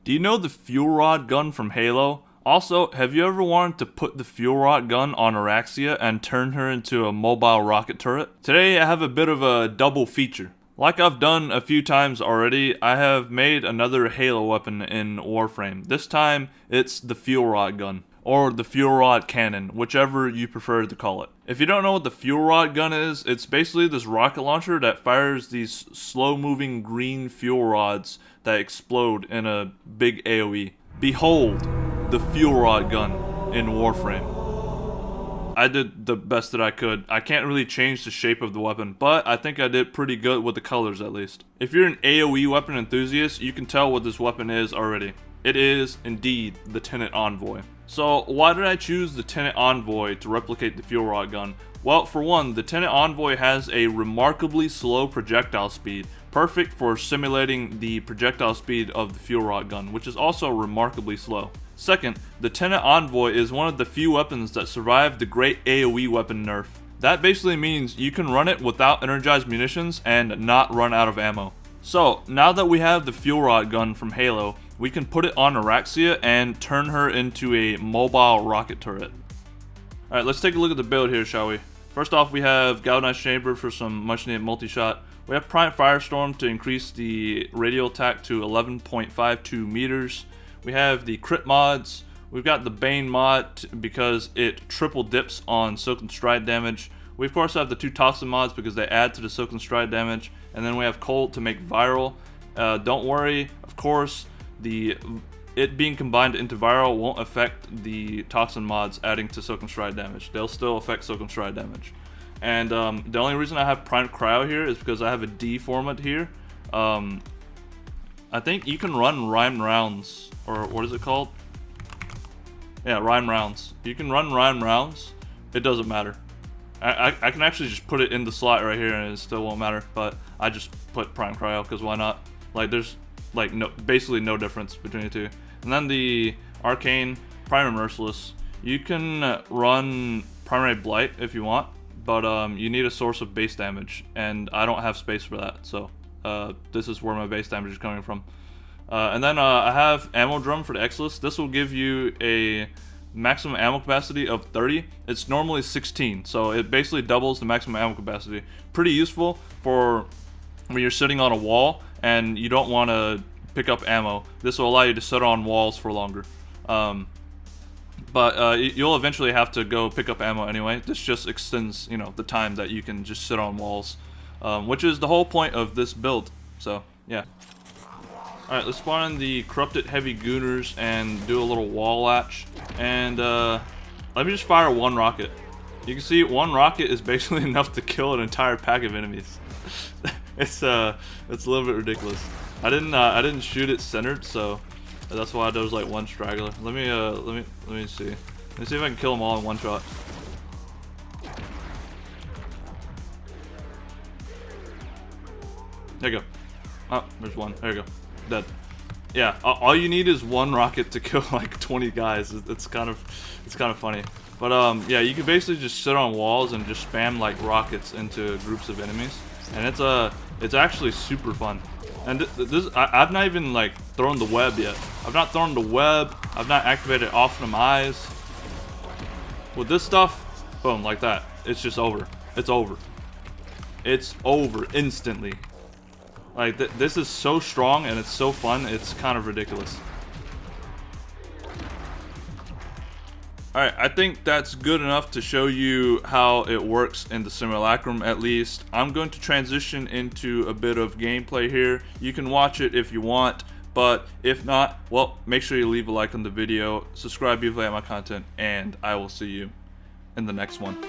Do you know the fuel rod gun from Halo? Also, have you ever wanted to put the fuel rod gun on Oraxia and turn her into a mobile rocket turret? Today I have a bit of a double feature. Like I've done a few times already, I have made another Halo weapon in Warframe. This time, it's the fuel rod gun, or the fuel rod cannon, whichever you prefer to call it. If you don't know what the fuel rod gun is, it's basically this rocket launcher that fires these slow-moving green fuel rods that explode in a big AoE. Behold, the fuel rod gun in Warframe. I did the best that I could. I can't really change the shape of the weapon, but I think I did pretty good with the colors at least. If you're an AoE weapon enthusiast, you can tell what this weapon is already. It is, indeed, the Tenant Envoy. So, why did I choose the Tenant Envoy to replicate the fuel rod gun? Well, for one, the Tenant Envoy has a remarkably slow projectile speed, perfect for simulating the projectile speed of the fuel rod gun, which is also remarkably slow. Second, the Tenant Envoy is one of the few weapons that survived the great AoE weapon nerf. That basically means you can run it without energized munitions and not run out of ammo. So, now that we have the fuel rod gun from Halo, we can put it on Oraxia and turn her into a mobile rocket turret. Alright, let's take a look at the build here, shall we? First off, we have Galvanized Chamber for some much needed multi-shot. We have Prime Firestorm to increase the radial attack to 11.52 meters. We have the crit mods. We've got the Bane mod because it triple dips on Soak and Stride damage. We of course have the two Toxin mods because they add to the Soak and Stride damage. And then we have Cold to make viral. Don't worry, of course, it being combined into viral won't affect the Toxin mods adding to Soak and Stride damage. They'll still affect Soak and Stride damage. And the only reason I have Prime Cryo here is because I have a D format here. I think you can run Rhyme Rounds, or what is it called? Yeah, Rhyme Rounds. You can run Rhyme Rounds. It doesn't matter. I can actually just put it in the slot right here and it still won't matter, but I just put Prime Cryo because why not? Like there's like basically no difference between the two. And then the Arcane, Prime and Merciless. You can run Primary Blight if you want, but you need a source of base damage, and I don't have space for that, so this is where my base damage is coming from. And then I have Ammo Drum for the Exilus. This will give you a maximum ammo capacity of 30. It's normally 16, so it basically doubles the maximum ammo capacity. Pretty useful for when you're sitting on a wall and you don't want to pick up ammo. This will allow you to sit on walls for longer. But you'll eventually have to go pick up ammo anyway. This just extends, you know, the time that you can just sit on walls, which is the whole point of this build. So yeah. Alright, let's spawn in the Corrupted Heavy Gooners and do a little wall latch. And let me just fire one rocket. You can see one rocket is basically enough to kill an entire pack of enemies. It's a little bit ridiculous. I didn't shoot it centered, so that's why there was like one straggler. Let me see. Let me see if I can kill them all in one shot. There you go. Oh, there's one. There you go. Dead. Yeah, all you need is one rocket to kill like 20 guys. It's kind of funny. But yeah, you can basically just sit on walls and just spam like rockets into groups of enemies, and it's actually super fun. And I've not even like thrown the web yet. I've not thrown the web. I've not activated Optimum Eyes. With this stuff, boom, like that. It's just over. It's over. It's over instantly. Like, this is so strong and it's so fun, it's kind of ridiculous. Alright, I think that's good enough to show you how it works in the Simulacrum at least. I'm going to transition into a bit of gameplay here. You can watch it if you want, but if not, well, make sure you leave a like on the video, subscribe if you like my content, and I will see you in the next one.